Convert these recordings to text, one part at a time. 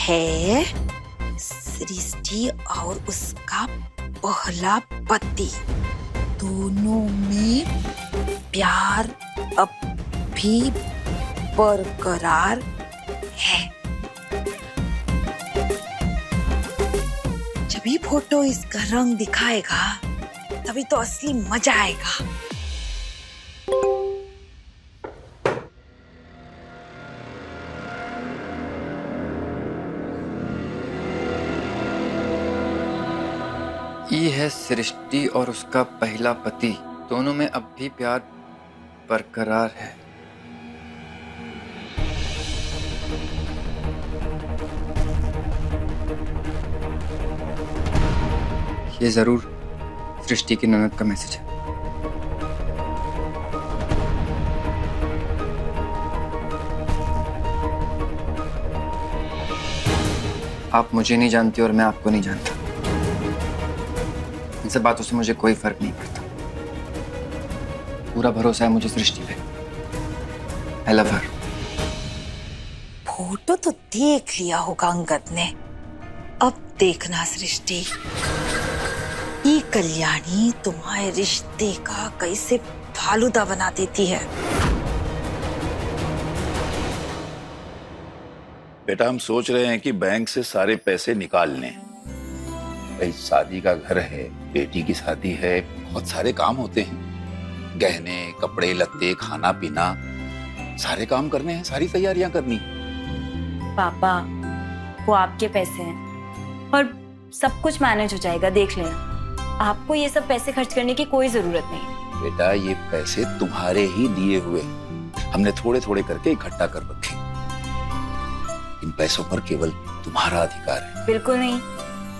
है सृष्टि और उसका पहला पति, दोनों में प्यार अब भी बरकरार है। जब ये फोटो इसका रंग दिखाएगा तभी तो असली मजा आएगा। ये है सृष्टि और उसका पहला पति, दोनों में अब भी प्यार बरकरार है। ये जरूर सृष्टि की ननद का मैसेज है। आप मुझे नहीं जानती और मैं आपको नहीं जानता। इन सब बातों से मुझे कोई फर्क नहीं पड़ता। पूरा भरोसा है मुझे सृष्टि पे। I love her। फोटो तो देख लिया होगा अंगद ने, अब देखना सृष्टि, ये कल्याणी तुम्हारे रिश्ते का कैसे फालूदा बना देती है। बेटा हम सोच रहे हैं कि बैंक से सारे पैसे निकाल लें। भाई शादी का घर है, बेटी की शादी है, बहुत सारे काम होते हैं, गहने कपड़े लत्ते खाना पीना सारे काम करने हैं, सारी तैयारियां करनी। पापा वो आपके पैसे हैं और सब कुछ मैनेज हो जाएगा, देख लेना। आपको ये सब पैसे खर्च करने की कोई जरूरत नहीं। बेटा ये पैसे तुम्हारे ही दिए हुए, हमने थोड़े थोड़े करके इकट्ठा कर रखे। इन पैसों पर केवल तुम्हारा अधिकार है। बिल्कुल नहीं,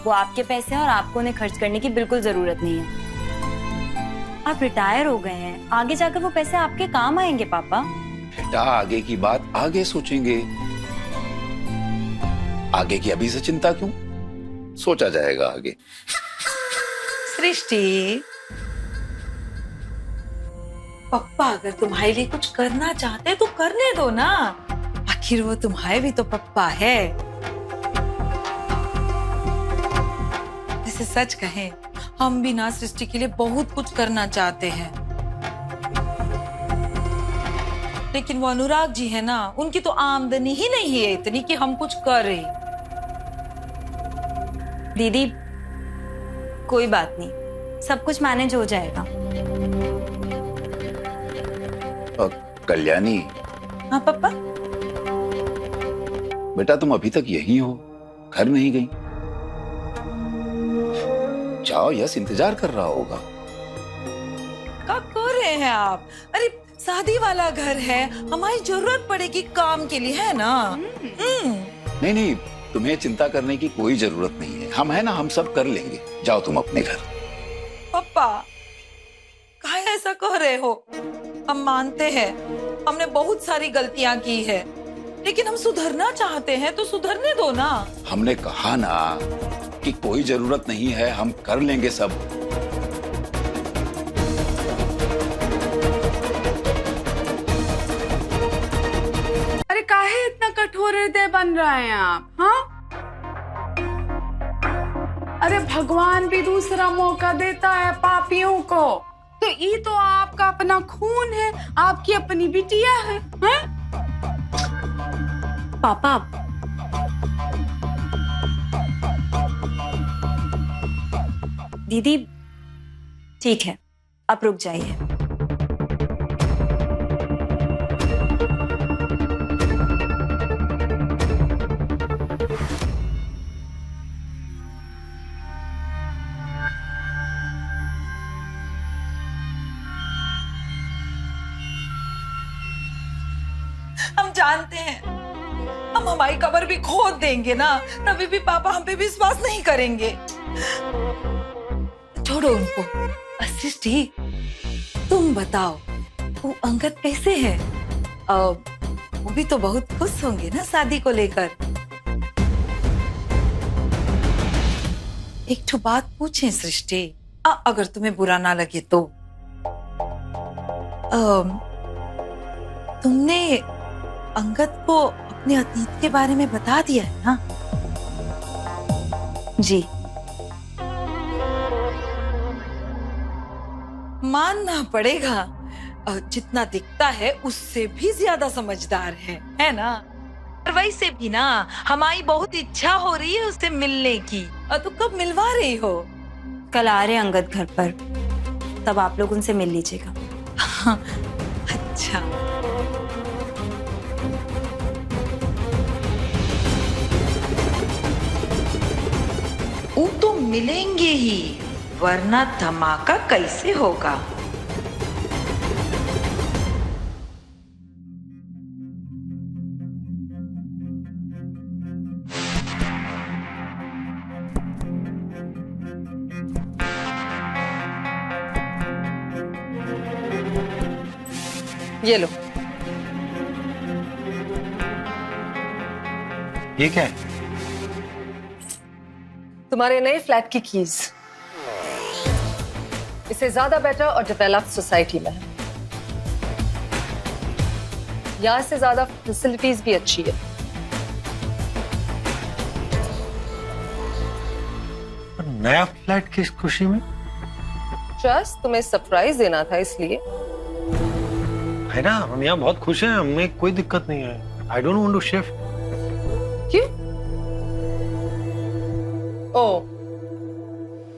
वो आपके पैसे हैं और आपको उन्हें खर्च करने की बिल्कुल जरूरत नहीं है। आप रिटायर हो गए हैं, आगे जाकर वो पैसे आपके काम आएंगे पापा। बेटा आगे की बात आगे सोचेंगे, आगे की अभी से चिंता क्यों, सोचा जाएगा आगे। सृष्टि, पप्पा अगर तुम्हारे लिए कुछ करना चाहते तो करने दो ना, आखिर वो तुम्हारे भी तो पप्पा है। वैसे सच कहें हम भी ना सृष्टि के लिए बहुत कुछ करना चाहते हैं, लेकिन वो अनुराग जी है ना, उनकी तो आमदनी ही नहीं है इतनी कि हम कुछ करें। दीदी कोई बात नहीं, सब कुछ मैनेज हो जाएगा। कल्याणी। हाँ पापा। बेटा तुम अभी तक यहीं हो, घर नहीं गई? जाओ, यस इंतजार कर रहा होगा। क्या कर रहे हैं आप? अरे शादी वाला घर है, हमारी जरूरत पड़ेगी काम के लिए, है ना? नहीं नहीं, तुम्हें चिंता करने की कोई जरूरत नहीं है, हम है ना, हम सब कर लेंगे। जाओ तुम अपने घर। पापा काहे ऐसा कह रहे हो? हम मानते हैं हमने बहुत सारी गलतियां की है, लेकिन हम सुधरना चाहते हैं तो सुधरने दो ना। हमने कहा ना कि कोई जरूरत नहीं है, हम कर लेंगे सब। अरे काहे इतना कठोर हृदय बन रहे हैं आप? हाँ, अरे भगवान भी दूसरा मौका देता है पापियों को, तो ये तो आपका अपना खून है, आपकी अपनी बिटिया है, हैं? पापा दीदी ठीक है, आप रुक जाइए। हम जानते हैं हम हमारी कब्र भी खोद देंगे ना, तभी भी पापा हम पे विश्वास नहीं करेंगे। छोड़ो उनको। सृष्टि तुम बताओ, वो अंगद कैसे है? वो भी तो बहुत खुश होंगे ना शादी को लेकर। एक ठो बात पूछें सृष्टि, अगर तुम्हें बुरा ना लगे तो। तुमने अंगद को अपने अतीत के बारे में बता दिया है ना? जी। मानना पड़ेगा, जितना दिखता है उससे भी ज्यादा समझदार है ना? और वैसे भी ना हमारी बहुत इच्छा हो रही है उससे मिलने की। तो कब मिलवा रही हो? कल आ रहे हैं अंगद घर पर, तब आप लोग उनसे मिल लीजिएगा। अच्छा। वो तो मिलेंगे ही, वरना धमाका कैसे होगा? ये लो। ये क्या है? तुम्हारे नए फ्लैट की कीज। इसे ज्यादा बेटर और डेवलप्ड सोसाइटी में है। यहां से ज्यादा फैसिलिटीज भी अच्छी है। नया फ्लैट किस खुशी में? जस्ट तुम्हें सरप्राइज देना था इसलिए। है ना, हम यहाँ बहुत खुश हैं, हमें कोई दिक्कत नहीं है। I don't want to shift. क्यों? ओ,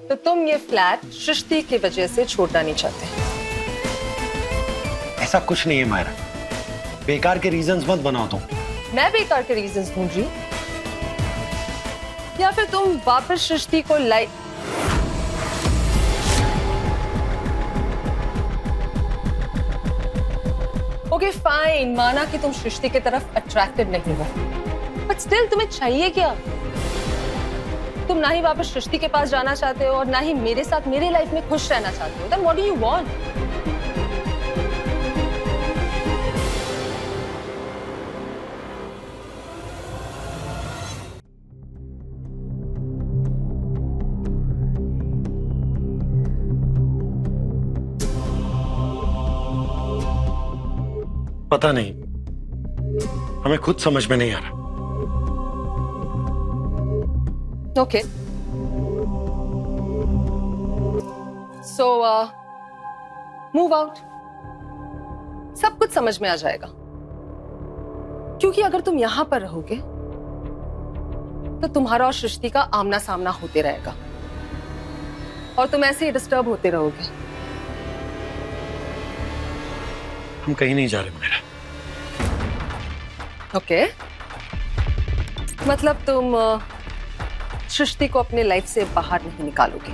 तो तुम ये फ्लैट सृष्टि की वजह से छोड़ना नहीं चाहते? ऐसा कुछ नहीं है मायरा, बेकार के रीजंस मत बनाओ तुम। मैं बेकार के रीजंस ढूंढ रही, या फिर तुम वापस सृष्टि को ओके फाइन, माना कि तुम सृष्टि की तरफ अट्रैक्टेड नहीं हो, बट स्टिल तुम्हें चाहिए क्या? तुम ना ही वापस सृष्टि के पास जाना चाहते हो और ना ही मेरे साथ मेरे लाइफ में खुश रहना चाहते हो। Then what do you want? पता नहीं, हमें खुद समझ में नहीं आ रहा। Okay. So, move out. सब कुछ समझ में आ जाएगा। क्योंकि अगर तुम यहां पर रहोगे तो तुम्हारा और सृष्टि का आमना सामना होते रहेगा और तुम ऐसे ही डिस्टर्ब होते रहोगे। हम कहीं नहीं जा रहे मेरा। ओके, मतलब तुम सृष्टि को अपने लाइफ से बाहर नहीं निकालोगे।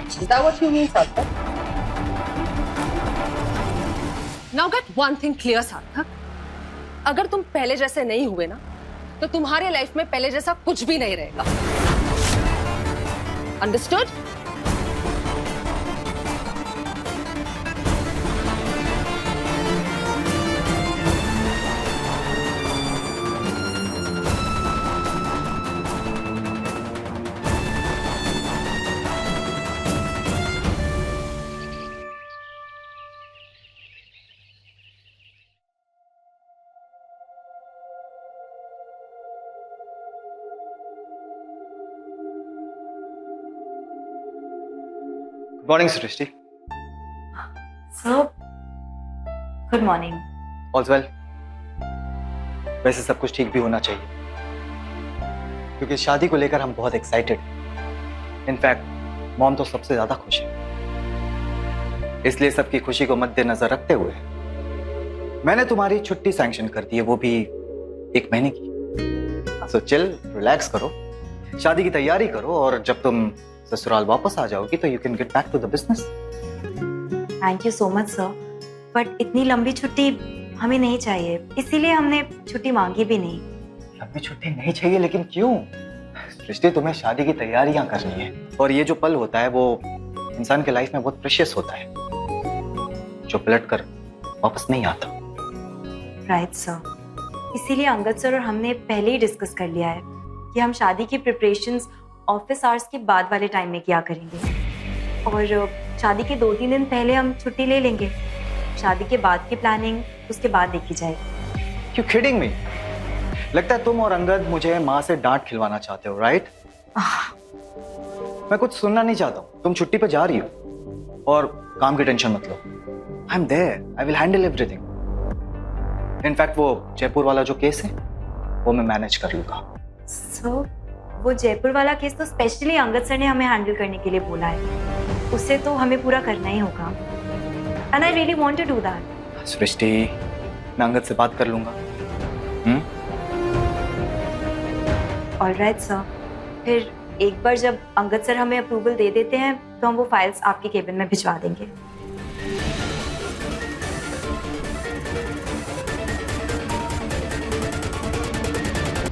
Is that what you mean, सार्थक? Now get one thing clear, सार्थक। अगर तुम पहले जैसे नहीं हुए ना, तो तुम्हारे लाइफ में पहले जैसा कुछ भी नहीं रहेगा। Understood? Good morning Srishti. Sir, good morning. All's well. वैसे सब कुछ ठीक भी होना चाहिए, क्योंकि शादी को लेकर हम बहुत एक्साइटेड हैं। इनफैक्ट मॉम तो सबसे ज्यादा खुश है। इसलिए सबकी खुशी को मद्देनजर रखते हुए मैंने तुम्हारी छुट्टी सैंक्शन कर दी है, वो भी 1 महीने की। सो चिल, रिलैक्स करो, शादी की तैयारी करो, और जब तुम ससुराल वापस आ जाओगी तो you can get back to the business. Thank you so much sir, but इतनी लंबी छुट्टी हमें नहीं चाहिए, इसीलिए हमने छुट्टी मांगी भी नहीं। लंबी छुट्टी नहीं चाहिए? लेकिन क्यों? सृष्टि, तुम्हें शादी की तैयारियां करनी है, और ये जो पल होता है वो इंसान के लाइफ में बहुत प्रेशियस होता है, जो पलट कर वापस नहीं आता। राइट सर, इसीलिए अंगद सर और हमने पहले ही डिस्कस कर लिया है कि हम शादी की प्रिपरेशंस ऑफिस आवर्स के बाद वाले टाइम में किया करेंगे, और शादी के 2-3 दिन पहले हम छुट्टी ले लेंगे। शादी के बाद की प्लानिंग उसके बाद देखी जाएगी। You kidding me? लगता है तुम और अंगद मुझे माँ से डांट खिलवाना चाहते हो, राइट? मैं कुछ सुनना नहीं चाहता हूँ। तुम छुट्टी पे जा रही हो और काम की टेंशन मत लो। I am there, I will handle everything. In fact वो जयपुर वाला जो केस है वो मैं मैनेज कर लूंगा। सर, वो जयपुर वाला केस तो स्पेशली अंगद सर ने हमें हैंडल करने के लिए बोला है। उसे तो हमें पूरा करना ही होगा। And I really want to do that. Srishti, मैं अंगद से बात कर लूंगा। Alright sir. फिर एक बार जब अंगद सर हमें अप्रूवल दे देते हैं तो हम वो फाइल्स आपके केबिन में भिजवा देंगे।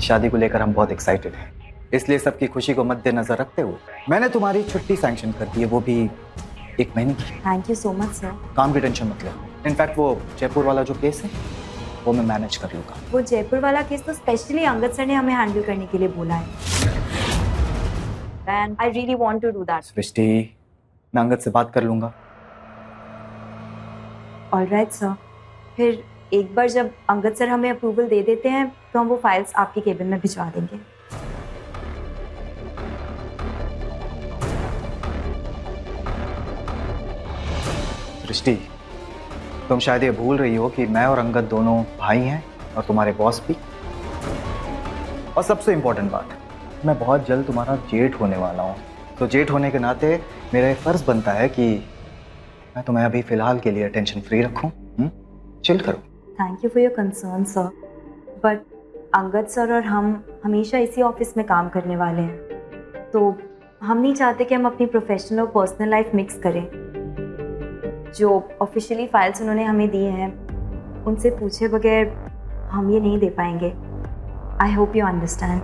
शादी को लेकर हम बहुत एक्साइटेड हैं, इसलिए सबकी खुशी को मद्देनजर रखते हुए मैंने तुम्हारी छुट्टी सैंक्शन कर दी है, वो भी 1 महीने की। Thank you so much sir. काम की टेंशन मत लो। इनफैक्ट वो जयपुर वाला जो केस है वो मैं मैनेज कर लूंगा। वो जयपुर वाला केस तो स्पेशली अंगद सर ने हमें हैंडल करने के लिए बोला है। And I really want to do that. Srishti, मैं अंगद से बात कर लूंगा। Alright sir. फिर एक बार जब अंगद सर हमें अप्रूवल दे देते हैं तो हम वो फाइल्स आपके केबिन में भिजवा देंगे। सृष्टि, तुम शायद ये भूल रही हो कि मैं और अंगद दोनों भाई हैं और तुम्हारे बॉस भी। और सबसे इम्पोर्टेंट बात, मैं बहुत जल्द तुम्हारा जेठ होने वाला हूँ। तो जेठ होने के नाते मेरा ये फर्ज बनता है कि मैं तुम्हें अभी फिलहाल के लिए टेंशन फ्री रखूँ। चिल करो। Thank you for your concern sir, but Angad sir और हम हमेशा इसी ऑफिस में काम करने वाले हैं, तो हम नहीं चाहते कि हम अपनी प्रोफेशनल और पर्सनल लाइफ मिक्स करें। जो ऑफिशियली फाइल्स उन्होंने हमें दिए हैं उनसे पूछे बगैर हम ये नहीं दे पाएंगे। I hope you understand.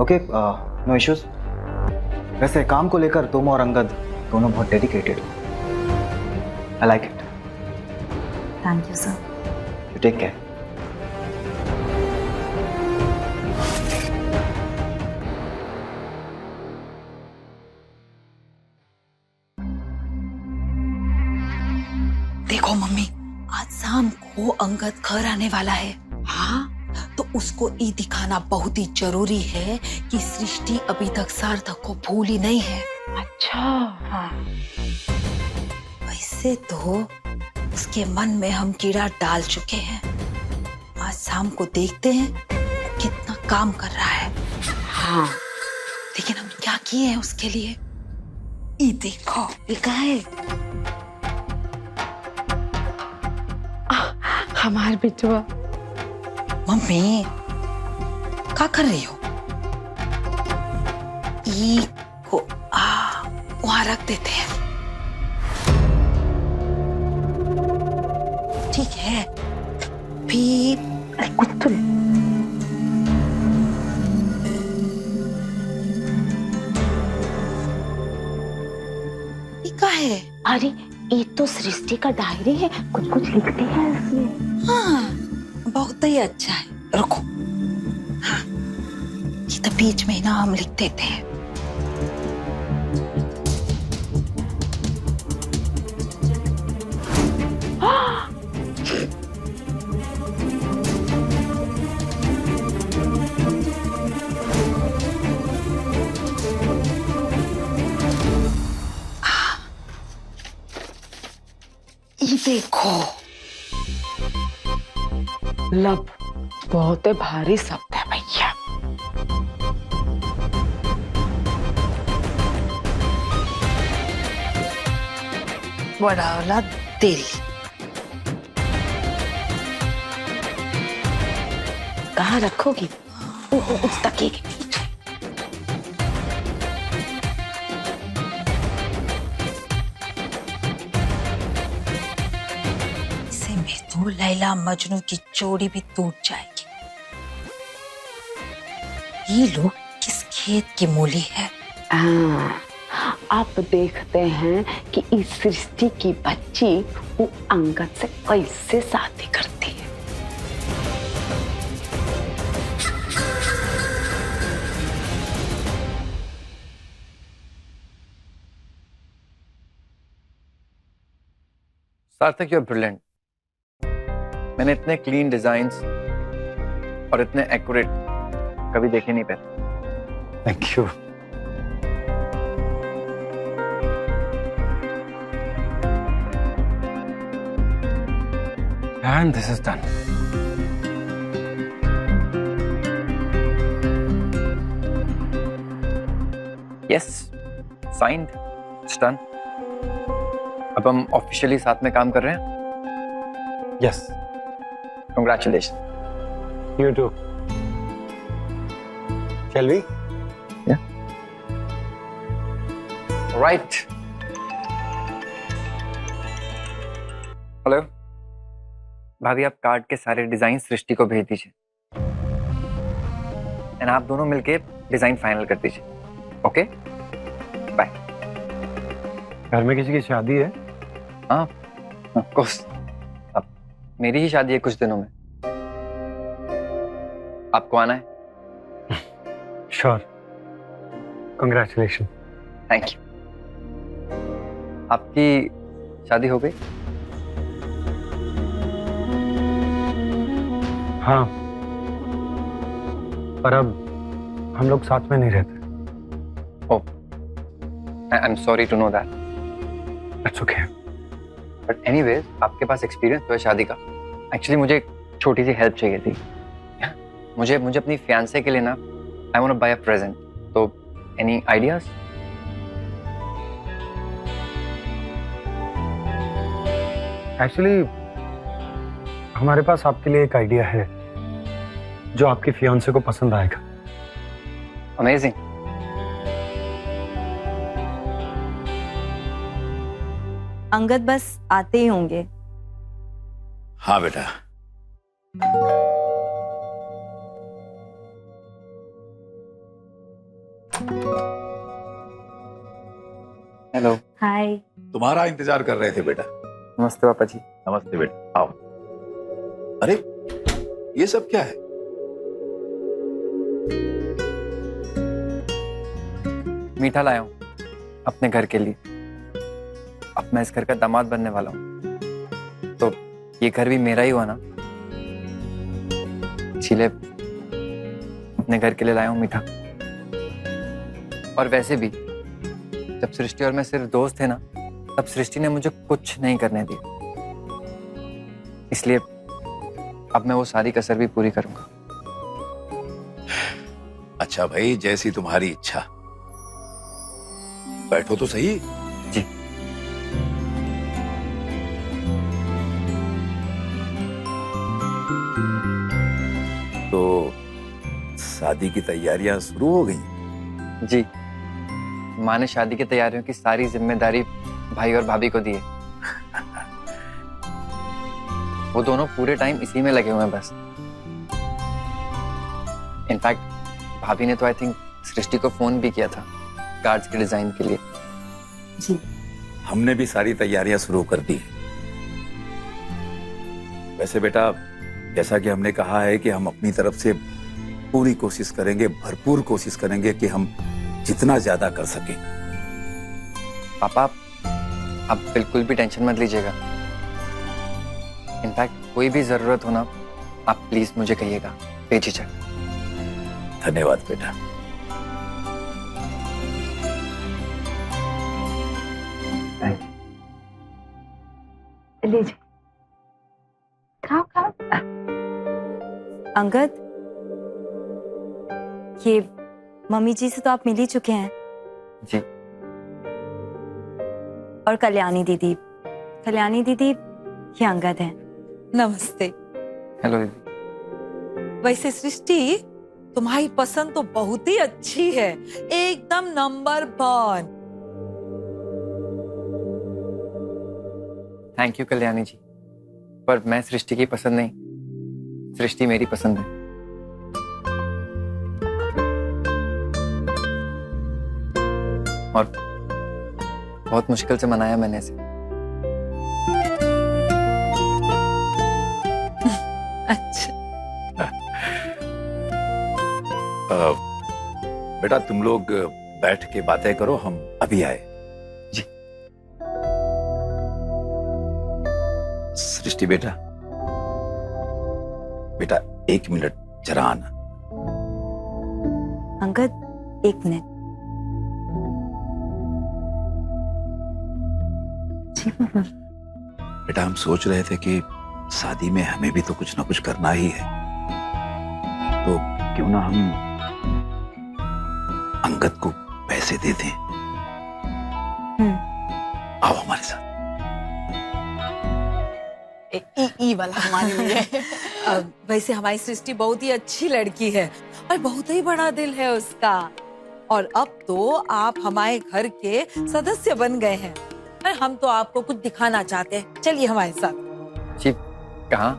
Okay, no issues. वैसे काम को लेकर तुम और अंगद दोनों बहुत डेडिकेटेड हो। I like it. Thank you sir. You take care. देखो मम्मी, आज शाम को अंगद घर आने वाला है। हाँ, तो उसको ये दिखाना बहुत ही जरूरी है कि सृष्टि अभी तक सार्थक को भूली नहीं है। अच्छा। हाँ। वैसे तो उसके मन में हम कीड़ा डाल चुके हैं। आज शाम को देखते हैं कितना काम कर रहा है। हाँ। लेकिन हम क्या किए हैं उसके लिए, ये देखो लिखा है। हमार बिटुआ। मम्मी क्या कर रही हो? ई को वहां रख देते हैं। ठीक है, फिर कुछ तो ये क्या है? अरे ये तो सृष्टि का डायरी है, कुछ कुछ लिखते हैं इसमें। हाँ, बहुत ही अच्छा है। रुको, हाँ, ये तो बीच में ही नाम लिख देते हैं। ये देखो, लब बहुत भारी शब्द है भैया। बड़ा वाला दिल। कहाँ रखोगी? उस तकिए के पीछे। इसे में तो लैला मजनू की जोड़ी भी टूट जाएगी। ये लोग किस खेत की मूली है? आप देखते हैं कि इस सृष्टि की बच्ची वो अंगद से कैसे शादी करती है। सार्थक, यू आर ब्रिलियंट। मैंने इतने क्लीन डिजाइन्स और इतने एक्यूरेट कभी देखे नहीं पहले। Thank you. And this is done. Yes, signed, it's done. अब हम ऑफिशियली साथ में काम कर रहे हैं। Yes, congratulation. you too. Shall we? Right. Hello भाभी, आप कार्ड के सारे डिजाइन सृष्टि को भेज दीजिए एंड आप दोनों मिलके डिजाइन फाइनल कर दीजिए। Okay, bye. घर में किसी की शादी है? हाँ, ऑफ कोर्स। अब मेरी ही शादी है कुछ दिनों में। आपको आना है? Sure. Congratulations. Thank you. आपकी शादी हो गई? हाँ, पर अब हम लोग साथ में नहीं रहते। Oh, I am sorry to know that. That's okay. But anyways, आपके पास एक्सपीरियंस तो है शादी का। एक्चुअली मुझे एक छोटी सी हेल्प चाहिए थी। मुझे अपनी फियांसे के लिए ना, I want to buy a present. तो एनी आइडियाज? एक्चुअली हमारे पास आपके लिए एक आइडिया है जो आपकी फियांसे को पसंद आएगा। अमेजिंग। अंगद बस आते ही होंगे। हाँ बेटा। हेलो। हाय। तुम्हारा इंतजार कर रहे थे बेटा। नमस्ते पापा जी। नमस्ते बेटा, आओ। अरे ये सब क्या है? मीठा लाया हूँ अपने घर के लिए। अब मैं इस घर का दामाद बनने वाला हूँ, तो ये घर भी मेरा ही हुआ ना, इसीलिए अपने घर के लिए लाया हूँ मीठा। और वैसे भी जब सृष्टि और मैं सिर्फ दोस्त थे ना, तब सृष्टि ने मुझे कुछ नहीं करने दिया, इसलिए अब मैं वो सारी कसर भी पूरी करूंगा। अच्छा भाई, जैसी तुम्हारी इच्छा। बैठो तो सही। जी। तो शादी की तैयारियां शुरू हो गई? जी, माँ ने शादी की तैयारियों की सारी जिम्मेदारी भाई और भाभी को दी है। वो दोनों पूरे टाइम इसी में लगे हुए हैं बस। इनफैक्ट भाभी ने तो आई थिंक सृष्टि को फोन भी किया था कार्ड्स के डिजाइन के लिए। जी। हमने भी सारी तैयारियां शुरू कर दी। वैसे बेटा, जैसा कि हमने कहा है कि हम अपनी तरफ से पूरी कोशिश करेंगे, भरपूर कोशिश करेंगे कि हम जितना ज्यादा कर सकें। पापा, आप बिल्कुल भी टेंशन मत लीजिएगा। इनफैक्ट कोई भी जरूरत हो ना, आप प्लीज मुझे कहिएगा बेझिझक। धन्यवाद बेटा। लीजिए। खाओ खाओ। अंगद, ये मम्मी जी से तो आप मिल ही चुके हैं। जी। और कल्याणी दीदी ये अंगद हैं। नमस्ते। हेलो दीदी। वैसे सृष्टि, तुम्हारी पसंद तो बहुत ही अच्छी है, एकदम number 1। Thank you Kalyani ji, पर मैं सृष्टि की पसंद नहीं, सृष्टि मेरी पसंद है। और बहुत मुश्किल से मनाया मैंने इसे। अच्छा। बेटा तुम लोग बैठ के बातें करो, हम अभी आए। जी। सृष्टि बेटा, बेटा 1 मिनट जरा आना। अंगद 1 मिनट। बेटा हम सोच रहे थे कि शादी में हमें भी तो कुछ ना कुछ करना ही है, तो क्यों ना हम अंगद को पैसे दे दें। आओ हमारे साथ। ई वाला हमारे लिए। वैसे हमारी सृष्टि बहुत ही अच्छी लड़की है और बहुत ही बड़ा दिल है उसका। और अब तो आप हमारे घर के सदस्य बन गए हैं और हम तो आपको कुछ दिखाना चाहते हैं। चलिए हमारे साथ। जी कहाँ?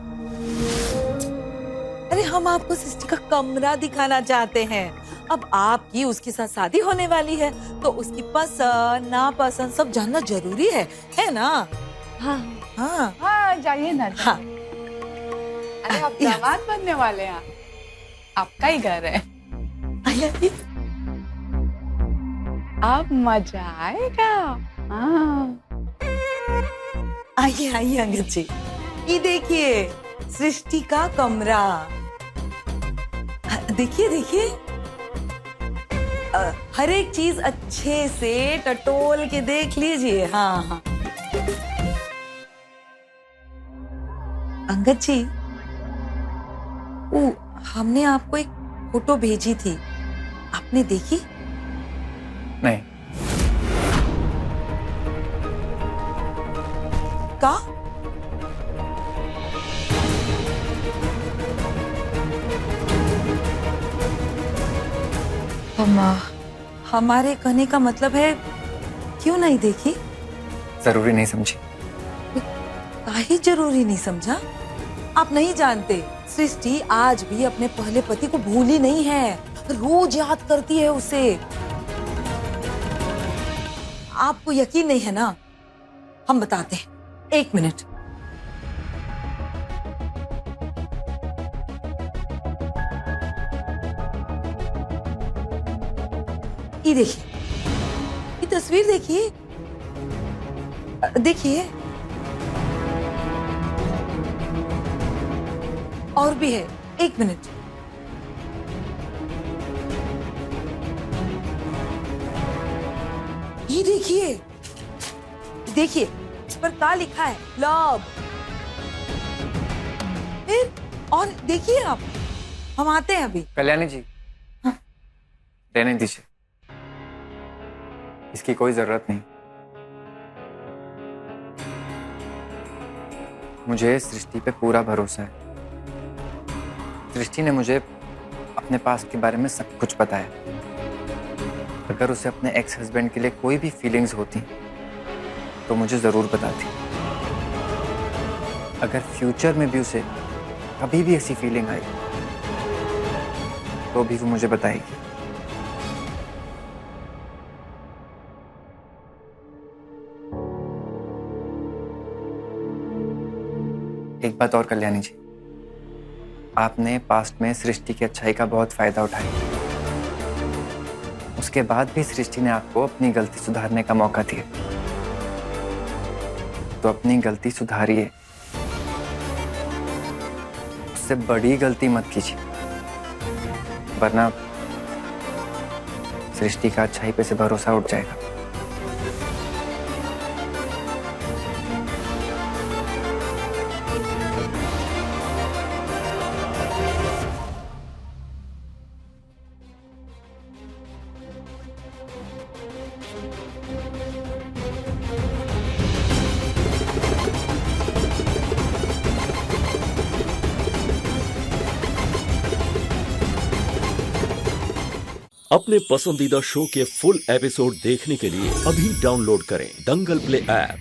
अरे हम आपको सृष्टि का कमरा दिखाना चाहते हैं। अब आपकी उसके साथ शादी होने वाली है तो उसकी पसंद नापसंद सब जानना जरूरी है ना? हाँ हाँ हाँ जाइए ना। हाँ। अरे आप दामाद बनने वाले हैं, आपका ही घर है। अब मजा आएगा। हाँ आइए आइए अंगद जी, ये देखिए सृष्टि का कमरा। देखिए देखिए, हर एक चीज अच्छे से टटोल के देख लीजिए। हाँ हाँ अंगद जी, हमने आपको एक फोटो भेजी थी, आपने देखी? नहीं। का? हमारे कहने का मतलब है क्यों नहीं देखी? जरूरी नहीं समझी। काहे जरूरी नहीं समझा? आप नहीं जानते, सृष्टि आज भी अपने पहले पति को भूली नहीं है, रोज याद करती है उसे। आपको यकीन नहीं है ना? हम बताते हैं, 1 मिनट। ये देखिए, ये तस्वीर देखिए, देखिए और भी है, 1 मिनट। ये देखिए, देखिए इस पर क्या लिखा है? लव। फिर और देखिए आप, हम आते हैं अभी। कल्याणी जी, हाँ? रहने दीजिए, इसकी कोई जरूरत नहीं। मुझे सृष्टि पे पूरा भरोसा है। सृष्टि ने मुझे अपने पास के बारे में सब कुछ बताया। अगर उसे अपने एक्स हस्बैंड के लिए कोई भी फीलिंग्स होती तो मुझे जरूर बताती। अगर फ्यूचर में भी उसे कभी भी ऐसी फीलिंग आई तो भी वो मुझे बताएगी। एक बात और कल्याणी जी, आपने पास्ट में सृष्टि की अच्छाई का बहुत फायदा उठाया, उसके बाद भी सृष्टि ने आपको अपनी गलती सुधारने का मौका दिया, तो अपनी गलती सुधारिए, उससे बड़ी गलती मत कीजिए, वरना सृष्टि का अच्छाई पे से भरोसा उठ जाएगा। अपने पसंदीदा शो के फुल एपिसोड देखने के लिए अभी डाउनलोड करें दंगल प्ले ऐप।